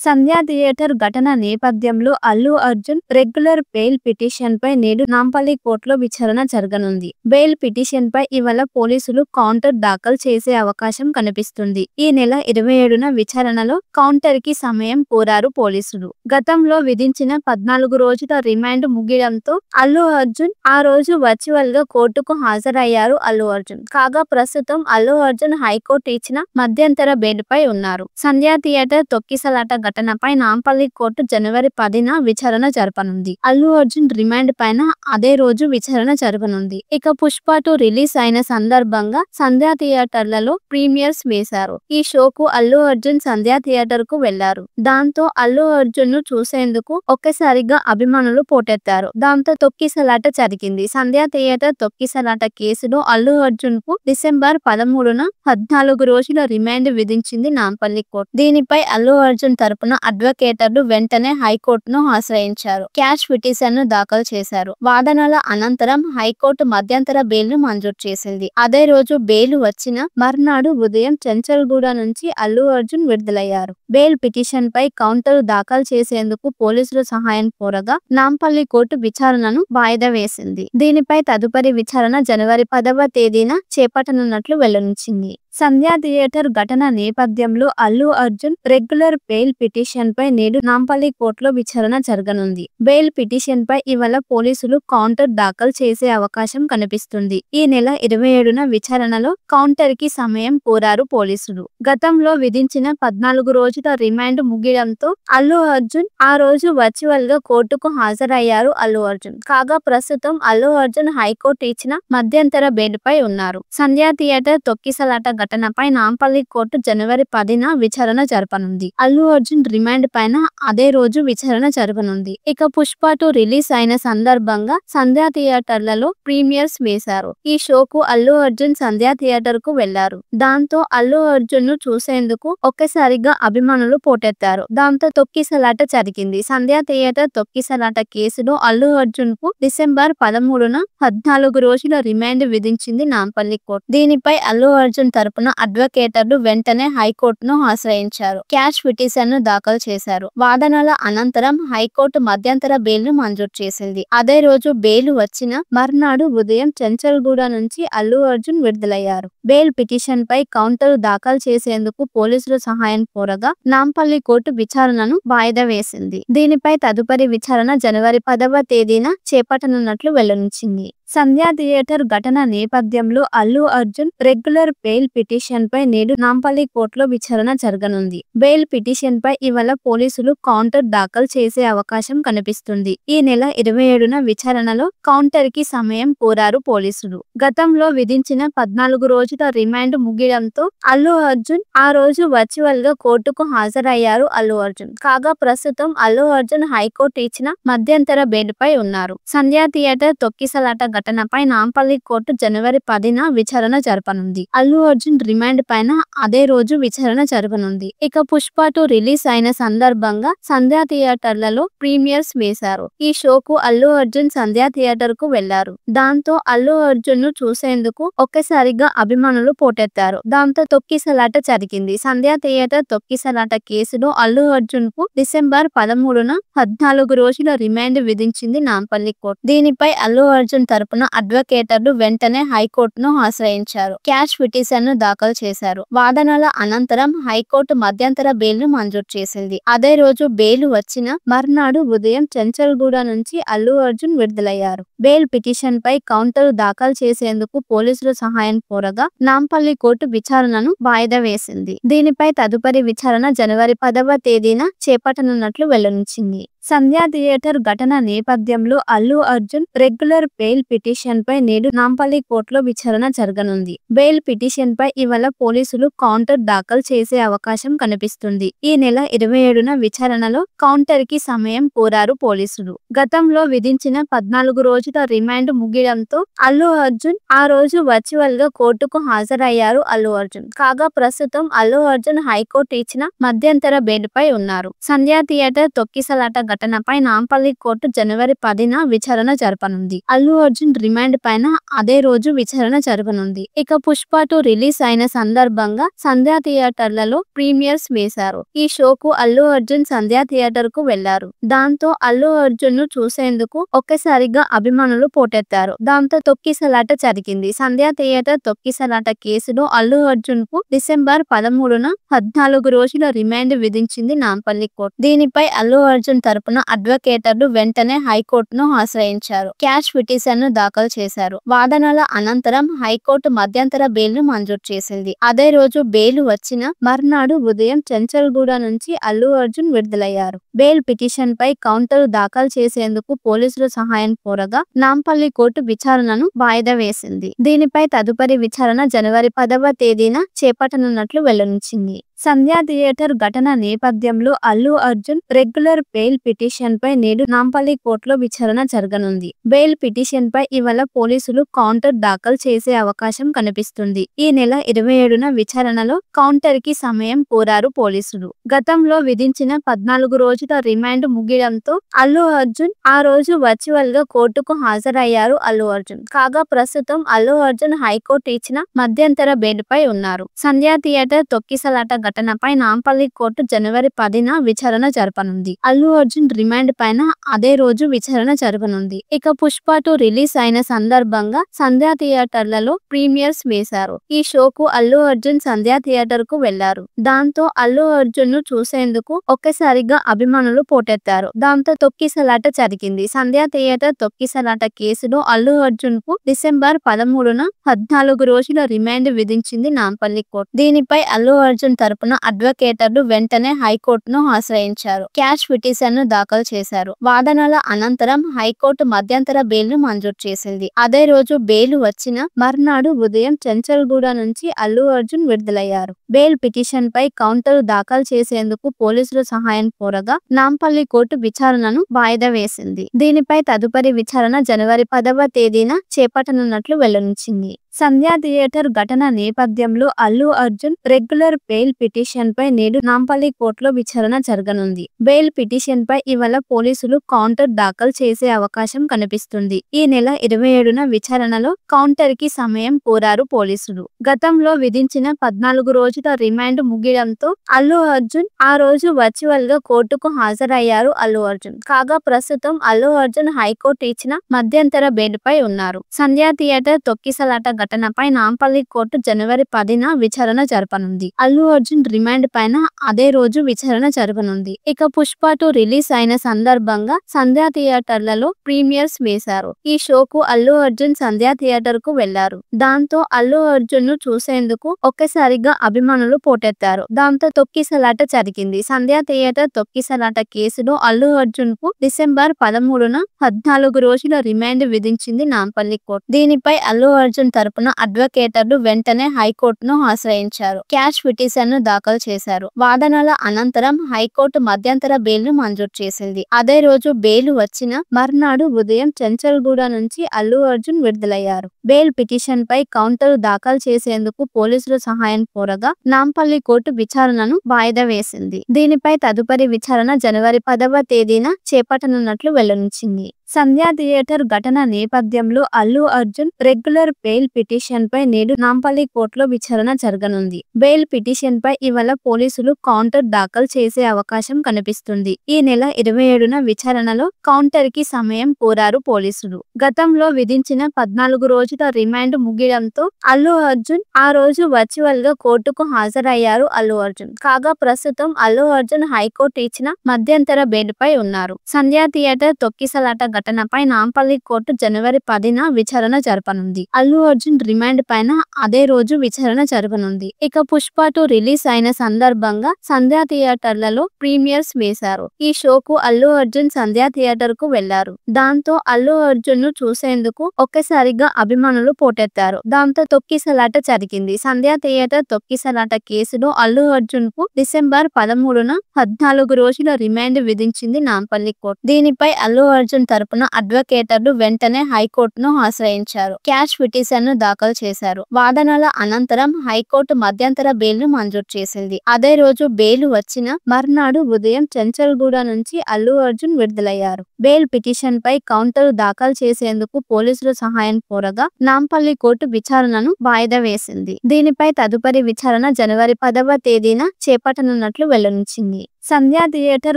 సంధ్య theatre ఘటన నేపథ్యంలో Allu Arjun regular bail petition పై నేడు నాంపల్లి కోర్టులో విచారణ జరగనుంది. బెయిల్ పిటిషన్ పై ఇవాళ పోలీసులు కౌంటర్ దాఖలు చేసే అవకాశం కనిపిస్తుంది. ఈ నెల 27న విచారణలో కౌంటర్ కి సమయం కోరారు పోలీసులు. గతంలో విధించిన 14 రోజుల రిమాండ్ ముగియడంతో అల్లు అర్జున్ ఆ రోజు వర్చువల్ గా కోర్టుకు హాజరయ్యారు. అల్లు అర్జున్ కాగా ప్రస్తుతం అల్లు అర్జున్ హైకోర్టు ఇచ్చిన మధ్యంతర బెయిల్ పై ఉన్నారు. సంధ్య థియేటర్ తొక్కిసలాట ఘటనపై నాంపల్లి కోర్టు జనవరి 10న విచారణ జరపనుంది. అల్లు అర్జున్ రిమాండ్ పైన అదే రోజు విచారణ జరగనుంది. ఇక పుష్ప 2 రిలీజ్ అయిన సందర్భంగా సంధ్య థియేటర్లలో ప్రీమియర్స్ వేశారు. ఈ షోకు అల్లు అర్జున్ సంధ్య థియేటర్ కు వెళ్లారు. దాంతో అల్లు అర్జున్ ను చూసేందుకు ఒక్కసారిగా అభిమానులు పోటెత్తారు. దాంతో తొక్కిసలాట జరిగింది. సంధ్య థియేటర్ తొక్కిసలాట కేసులో అల్లు అర్జున్ కు డిసెంబర్ 13న 14 రోజుల రిమాండ్ విధించింది నాంపల్లి కోర్టు. దీనిపై అల్లు అర్జున్ తరపున అడ్వకేటర్లు వెంటనే హైకోర్టును ఆశ్రయించారు. క్యాష్ పిటిషన్ ను దాఖలు చేశారు. వాదనల అనంతరం హైకోర్టు మధ్యంతర బెయిల్ ను మంజూరు చేసింది. అదే రోజు బెయిల్ వచ్చిన మర్నాడు ఉదయం చెంచల్గూడ నుంచి అల్లు అర్జున్ విడుదలయ్యారు. బెయిల్ పిటిషన్ పై కౌంటర్ దాఖలు చేసేందుకు పోలీసులు సహాయం కోరగా నాంపల్లి కోర్టు విచారణను వాయిదా వేసింది. దీనిపై తదుపరి విచారణ జనవరి 10వ తేదీన చేపట్టనున్నట్లు వెల్లడించింది. సంధ్య థియేటర్ ఘటన నేపథ్యంలో Allu Arjun regular bail petition పై నేడు నాంపల్లి కోర్టులో విచారణ జరగనుంది. బెయిల్ పిటిషన్ పై ఇవాళ పోలీసులు కౌంటర్ దాఖలు చేసే అవకాశం కనిపిస్తుంది. ఈ నెల 27న విచారణలో కౌంటర్ కి సమయం కోరారు పోలీసులు. గతంలో విధించిన 14 రోజుల రిమాండ్ ముగియడంతో అల్లు అర్జున్ ఆ రోజు వర్చువల్ గా కోర్టుకు హాజరయ్యారు. అల్లు అర్జున్ కాగా ప్రస్తుతం అల్లు అర్జున్ హైకోర్టు ఇచ్చిన మధ్యంతర బెయిల్ పై ఉన్నారు. సంధ్య థియేటర్ తొక్కిసలాట ఘటనపై నాంపల్లి కోర్టు జనవరి 10న విచారణ జరపనుంది. అల్లు అర్జున్ రిమాండ్ పైన అదే రోజు విచారణ జరగనుంది. ఇక పుష్ప 2 రిలీజ్ అయిన సందర్భంగా సంధ్య థియేటర్లలో ప్రీమియర్స్ వేశారు. ఈ షోకు అల్లు అర్జున్ సంధ్య థియేటర్ కు వెళ్లారు. దాంతో అల్లు అర్జున్ ను చూసేందుకు ఒక్కసారిగా అభిమానులు పోటెత్తారు. దాంతో తొక్కిసలాట జరిగింది. సంధ్య థియేటర్ తొక్కిసలాట కేసులో అల్లు అర్జున్ కు డిసెంబర్ 13న 14 రోజుల రిమాండ్ విధించింది నాంపల్లి కోర్టు. దీనిపై అల్లు అర్జున్ తరపున అడ్వకేటర్లు వెంటనే హైకోర్టును ఆశ్రయించారు. క్యాష్ పిటిషన్ ను దాఖలు చేశారు. వాదనల అనంతరం హైకోర్టు మధ్యంతర బెయిల్ ను మంజూరు చేసింది. అదే రోజు బెయిల్ వచ్చిన మర్నాడు ఉదయం చెంచల్గూడ నుంచి అల్లు అర్జున్ విడుదలయ్యారు. బెయిల్ పిటిషన్ పై కౌంటర్ దాఖలు చేసేందుకు పోలీసులు సహాయం కోరగా నాంపల్లి కోర్టు విచారణను వాయిదా వేసింది. దీనిపై తదుపరి విచారణ జనవరి 10వ తేదీన చేపట్టనున్నట్లు వెల్లడించింది. సంధ్య థియేటర్ ఘటన నేపథ్యంలో Allu Arjun regular bail petition పై నేడు నాంపల్లి కోర్టులో విచారణ జరగనుంది. బెయిల్ పిటిషన్ పై ఇవాళ పోలీసులు కౌంటర్ దాఖలు చేసే అవకాశం కనిపిస్తుంది. ఈ నెల 27న విచారణలో కౌంటర్ కి సమయం కోరారు పోలీసులు. గతంలో విధించిన 14 రోజుల రిమాండ్ ముగియడంతో అల్లు అర్జున్ ఆ రోజు వర్చువల్ గా కోర్టుకు హాజరయ్యారు. అల్లు అర్జున్ కాగా ప్రస్తుతం అల్లు అర్జున్ హైకోర్టు ఇచ్చిన మధ్యంతర బెయిల్ పై ఉన్నారు. సంధ్య థియేటర్ తొక్కిసలాట ఘటనపై నాంపల్లి కోర్టు జనవరి 10న విచారణ జరపనుంది. అల్లు అర్జున్ రిమాండ్ పైన అదే రోజు విచారణ జరగనుంది. ఇక పుష్ప 2 రిలీజ్ అయిన సందర్భంగా సంధ్య థియేటర్లలో ప్రీమియర్స్ వేశారు. ఈ షోకు అల్లు అర్జున్ సంధ్య థియేటర్ కు వెళ్లారు. దాంతో అల్లు అర్జున్ ను చూసేందుకు ఒక్కసారిగా అభిమానులు పోటెత్తారు. దాంతో తొక్కిసలాట జరిగింది. సంధ్య థియేటర్ తొక్కిసలాట కేసులో అల్లు అర్జున్ కు డిసెంబర్ 13న 14 రోజుల రిమాండ్ విధించింది నాంపల్లి కోర్టు. దీనిపై అల్లు అర్జున్ తరపున అడ్వకేటర్లు వెంటనే హైకోర్టును ఆశ్రయించారు. క్యాష్ పిటిషన్ ను దాఖలు చేశారు. వాదనల అనంతరం హైకోర్టు మధ్యంతర బెయిల్ ను మంజూరు చేసింది. అదే రోజు బెయిల్ వచ్చిన మర్నాడు ఉదయం చెంచల్గూడ నుంచి అల్లు అర్జున్ విడుదలయ్యారు. బెయిల్ పిటిషన్ పై కౌంటర్ దాఖలు చేసేందుకు పోలీసులు సహాయం కోరగా నాంపల్లి కోర్టు విచారణను వాయిదా వేసింది. దీనిపై తదుపరి విచారణ జనవరి 10వ తేదీన చేపట్టనున్నట్లు వెల్లడించింది. సంధ్య థియేటర్ ఘటన నేపథ్యంలో Allu Arjun regular bail petition పై నేడు నాంపల్లి కోర్టులో విచారణ జరగనుంది. బెయిల్ పిటిషన్ పై ఇవాళ పోలీసులు కౌంటర్ దాఖలు చేసే అవకాశం కనిపిస్తుంది. ఈ నెల 27న విచారణలో కౌంటర్ కి సమయం కోరారు పోలీసులు. గతంలో విధించిన 14 రోజుల రిమాండ్ ముగియడంతో అల్లు అర్జున్ ఆ రోజు వర్చువల్ గా కోర్టుకు హాజరయ్యారు. అల్లు అర్జున్ కాగా ప్రస్తుతం అల్లు అర్జున్ హైకోర్టు ఇచ్చిన మధ్యంతర బెయిల్ పై ఉన్నారు. సంధ్య థియేటర్ తొక్కిసలాట ఘటనపై నాంపల్లి కోర్టు జనవరి 10న విచారణ జరపనుంది. అల్లు అర్జున్ రిమాండ్ పైన అదే రోజు విచారణ జరగనుంది. ఇక పుష్ప 2 రిలీజ్ అయిన సందర్భంగా సంధ్యా థియేటర్లలో ప్రీమియర్స్ వేశారు. ఈ షోకు అల్లు అర్జున్ సంధ్యా థియేటర్ కు వెళ్లారు. దాంతో అల్లు అర్జున్ ను చూసేందుకు ఒక్కసారిగా అభిమానులు పోటెత్తారు. దాంతో తొక్కిసలాట జరిగింది. సంధ్యా థియేటర్ తొక్కిసలాట కేసులో అల్లు అర్జున్ కు డిసెంబర్ 13న 14 రోజుల రిమాండ్ విధించింది నాంపల్లి కోర్టు. దీనిపై అల్లు అర్జున్ తరపున అడ్వకేటర్లు వెంటనే హైకోర్టును ఆశ్రయించారు. క్యాష్ పిటిషన్ ను దాఖలు చేశారు. వాదనల అనంతరం హైకోర్టు మధ్యంతర బెయిల్ ను మంజూరు చేసింది. అదే రోజు బెయిల్ వచ్చిన మర్నాడు ఉదయం చెంచల్గూడ నుంచి అల్లు అర్జున్ విడుదలయ్యారు. బెయిల్ పిటిషన్ పై కౌంటర్ దాఖలు చేసేందుకు పోలీసులు సహాయం కోరగా నాంపల్లి కోర్టు విచారణను వాయిదా వేసింది. దీనిపై తదుపరి విచారణ జనవరి 10వ తేదీన చేపట్టనున్నట్లు వెల్లడించింది. సంధ్యా థియేటర్ ఘటన నేపథ్యంలో Allu Arjun regular bail petition పై నేడు నాంపల్లి కోర్టులో విచారణ జరగనుంది. బెయిల్ పిటిషన్ పై ఇవాళ పోలీసులు కౌంటర్ దాఖలు చేసే అవకాశం కనిపిస్తుంది. ఈ నెల 27న విచారణలో కౌంటర్ కి సమయం కోరారు పోలీసులు. గతంలో విధించిన 14 రోజుల రిమాండ్ ముగియడంతో అల్లు అర్జున్ ఆ రోజు వర్చువల్ గా కోర్టుకు హాజరయ్యారు. అల్లు అర్జున్ కాగా ప్రస్తుతం అల్లు అర్జున్ హైకోర్టు ఇచ్చిన మధ్యంతర బెయిల్ పై ఉన్నారు. సంధ్యా థియేటర్ తొక్కిసలాట ఘటనపై నాంపల్లి కోర్టు జనవరి 10న విచారణ జరపనుంది. అల్లు అర్జున్ రిమాండ్ పైన అదే రోజు విచారణ జరగనుంది. ఇక పుష్ప 2 రిలీజ్ అయిన సందర్భంగా సంధ్యా థియేటర్లలో ప్రీమియర్స్ వేశారు. ఈ షోకు అల్లు అర్జున్ సంధ్యా థియేటర్ కు వెళ్లారు. దాంతో అల్లు అర్జున్ ను చూసేందుకు ఒక్కసారిగా అభిమానులు పోటెత్తారు. దాంతో తొక్కిసలాట జరిగింది. సంధ్యా థియేటర్ తొక్కిసలాట కేసులో అల్లు అర్జున్ కు డిసెంబర్ 13న 14 రోజుల రిమాండ్ విధించింది నాంపల్లి కోర్టు. దీనిపై అల్లు అర్జున్ తరపున అడ్వకేటర్లు వెంటనే హైకోర్టును ఆశ్రయించారు. క్యాష్ పిటిషన్ ను దాఖలు చేశారు. వాదనల అనంతరం హైకోర్టు మధ్యంతర బెయిల్ ను మంజూరు చేసింది. అదే రోజు బెయిల్ వచ్చిన మర్నాడు ఉదయం చెంచల్గూడ నుంచి అల్లు అర్జున్ విడుదలయ్యారు. బెయిల్ పిటిషన్ పై కౌంటర్ దాఖలు చేసేందుకు పోలీసులు సహాయం కోరగా నాంపల్లి కోర్టు విచారణను వాయిదా వేసింది. దీనిపై తదుపరి విచారణ జనవరి 10వ తేదీన చేపట్టనున్నట్లు వెల్లడించింది. సంధ్యా థియేటర్ ఘటన నేపథ్యంలో Allu Arjun regular bail petition పై నేడు నాంపల్లి కోర్టులో విచారణ జరగనుంది. బెయిల్ పిటిషన్ పై ఇవాళ పోలీసులు కౌంటర్ దాఖలు చేసే అవకాశం కనిపిస్తుంది. ఈ నెల 27న విచారణలో కౌంటర్ కి సమయం కోరారు పోలీసులు. గతంలో విధించిన 14 రోజుల రిమాండ్ ముగియడంతో అల్లు అర్జున్ ఆ రోజు వర్చువల్ గా కోర్టుకు హాజరయ్యారు. అల్లు అర్జున్ కాగా ప్రస్తుతం అల్లు అర్జున్ హైకోర్టు ఇచ్చిన మధ్యంతర బెయిల్ పై ఉన్నారు. సంధ్యా థియేటర్ తొక్కిసలాట ఘటనపై నాంపల్లి కోర్టు జనవరి 10న విచారణ జరపనుంది. అల్లు అర్జున్ రిమాండ్ పైన అదే రోజు విచారణ జరగనుంది. ఇక పుష్ప 2 రిలీజ్ అయిన సందర్భంగా సంధ్యా థియేటర్లలో ప్రీమియర్స్ వేశారు. ఈ షోకు అల్లు అర్జున్ సంధ్యా థియేటర్ కు వెళ్లారు. దాంతో అల్లు అర్జున్ ను చూసేందుకు ఒక్కసారిగా అభిమానులు పోటెత్తారు. దాంతో తొక్కిసలాట జరిగింది. సంధ్యా థియేటర్ తొక్కిసలాట కేసులో అల్లు అర్జున్ కు డిసెంబర్ 13న 14 రోజుల రిమాండ్ విధించింది నాంపల్లి కోర్టు. దీనిపై అల్లు అర్జున్ తరపున అడ్వకేటర్లు వెంటనే హైకోర్టును ఆశ్రయించారు. క్యాష్ పిటిషన్ ను దాఖలు చేశారు. వాదనల అనంతరం హైకోర్టు మధ్యంతర బెయిల్ ను మంజూరు చేసింది. అదే రోజు బెయిల్ వచ్చిన మర్నాడు ఉదయం చెంచల్గూడ నుంచి అల్లు అర్జున్ విడుదలయ్యారు. బెయిల్ పిటిషన్ పై కౌంటర్ దాఖలు చేసేందుకు పోలీసులు సహాయం కోరగా నాంపల్లి కోర్టు విచారణను వాయిదా వేసింది. దీనిపై తదుపరి విచారణ జనవరి 10వ తేదీన చేపట్టనున్నట్లు వెల్లడించింది. సంధ్యా థియేటర్ ఘటన నేపథ్యంలో Allu Arjun regular bail petition పై నేడు నాంపల్లి కోర్టులో విచారణ జరగనుంది. బెయిల్ పిటిషన్ పై ఇవాళ పోలీసులు కౌంటర్ దాఖలు చేసే అవకాశం కనిపిస్తుంది. ఈ నెల 27న విచారణలో కౌంటర్ కి సమయం కోరారు పోలీసులు. గతంలో విధించిన 14 రోజుల రిమాండ్ ముగియడంతో అల్లు అర్జున్ ఆ రోజు వర్చువల్ గా కోర్టుకు హాజరయ్యారు. అల్లు అర్జున్ కాగా ప్రస్తుతం అల్లు అర్జున్ హైకోర్టు ఇచ్చిన మధ్యంతర బెయిల్ పై ఉన్నారు. సంధ్యా థియేటర్ తొక్కిసలాట ఘటనపై నాంపల్లి కోర్టు జనవరి 10న విచారణ జరపనుంది. అల్లు అర్జున్ రిమాండ్ పైన అదే రోజు విచారణ జరగనుంది. ఇక పుష్ప 2 రిలీజ్ అయిన సందర్భంగా సంధ్యా థియేటర్లలో ప్రీమియర్స్ వేశారు. ఈ షోకు అల్లు అర్జున్ సంధ్యా థియేటర్ కు వెళ్లారు. దాంతో అల్లు అర్జున్ ను చూసేందుకు ఒక్కసారిగా అభిమానులు పోటెత్తారు. దాంతో తొక్కిసలాట జరిగింది. సంధ్యా థియేటర్ తొక్కిసలాట కేసులో అల్లు అర్జున్ కు డిసెంబర్ 13న 14 రోజుల రిమాండ్ విధించింది నాంపల్లి కోర్టు. దీనిపై అల్లు అర్జున్ తరపున తరపున అడ్వకేటర్లు వెంటనే హైకోర్టును ఆశ్రయించారు. క్యాష్ పిటిషన్ ను దాఖలు చేశారు. వాదనల అనంతరం హైకోర్టు మధ్యంతర బెయిల్ ను మంజూరు చేసింది. అదే రోజు బెయిల్ వచ్చిన మర్నాడు ఉదయం చెంచల్గూడ నుంచి అల్లు అర్జున్ విడుదలయ్యారు. బెయిల్ పిటిషన్ పై కౌంటర్ దాఖలు చేసేందుకు పోలీసులు సహాయం కోరగా నాంపల్లి కోర్టు విచారణను వాయిదా వేసింది. దీనిపై తదుపరి విచారణ జనవరి 10వ తేదీన చేపట్టనున్నట్లు వెల్లడించింది. సంధ్యా థియేటర్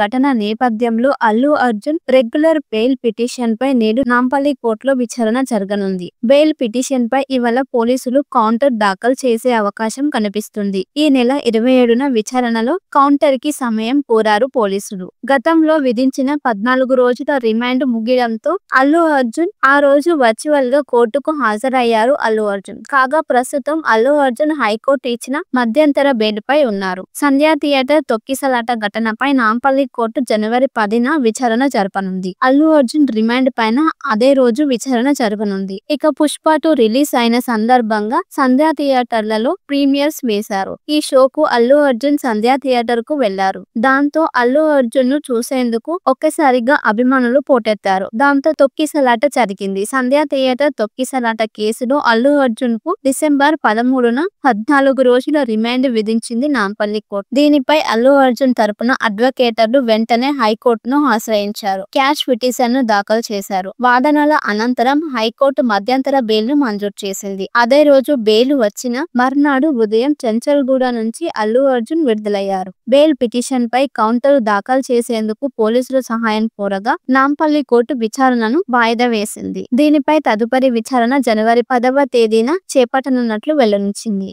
ఘటన నేపథ్యంలో Allu Arjun regular bail petition పై నేడు నాంపల్లి కోర్టులో విచారణ జరగనుంది. బెయిల్ పిటిషన్ పై ఇవాళ పోలీసులు కౌంటర్ దాఖలు చేసే అవకాశం కనిపిస్తుంది. ఈ నెల 27న విచారణలో కౌంటర్ కి సమయం కోరారు పోలీసులు. గతంలో విధించిన 14 రోజుల రిమాండ్ ముగియడంతో అల్లు అర్జున్ ఆ రోజు వర్చువల్ గా కోర్టుకు హాజరయ్యారు. అల్లు అర్జున్ కాగా ప్రస్తుతం అల్లు అర్జున్ హైకోర్టు ఇచ్చిన మధ్యంతర బెయిల్ పై ఉన్నారు. సంధ్యా థియేటర్ తొక్కిసలాట ఘటనపై నాంపల్లి కోర్టు జనవరి 10న విచారణ జరపనుంది. అల్లు అర్జున్ రిమాండ్ పైన అదే రోజు విచారణ జరగనుంది. ఇక పుష్ప 2 రిలీజ్ అయిన సందర్భంగా సంధ్యా థియేటర్లలో ప్రీమియర్స్ వేశారు. ఈ షోకు అల్లు అర్జున్ సంధ్యా థియేటర్ కు వెళ్లారు. దాంతో అల్లు అర్జున్ ను చూసేందుకు ఒక్కసారిగా అభిమానులు పోటెత్తారు. దాంతో తొక్కిసలాట జరిగింది. సంధ్యా థియేటర్ తొక్కిసలాట కేసులో అల్లు అర్జున్ కు డిసెంబర్ 13న 14 రోజుల రిమాండ్ విధించింది నాంపల్లి కోర్టు. దీనిపై అల్లు అర్జున్ తరపున అడ్వకేటర్లు వెంటనే హైకోర్టును ఆశ్రయించారు. క్యాష్ పిటిషన్ ను దాఖలు చేశారు. వాదనల అనంతరం హైకోర్టు మధ్యంతర బెయిల్ ను మంజూరు చేసింది. అదే రోజు బెయిల్ వచ్చిన మర్నాడు ఉదయం చెంచల్గూడ నుంచి అల్లు అర్జున్ విడుదలయ్యారు. బెయిల్ పిటిషన్ పై కౌంటర్ దాఖలు చేసేందుకు పోలీసులు సహాయం కోరగా నాంపల్లి కోర్టు విచారణను వాయిదా వేసింది. దీనిపై తదుపరి విచారణ జనవరి 10వ తేదీన చేపట్టనున్నట్లు వెల్లడించింది.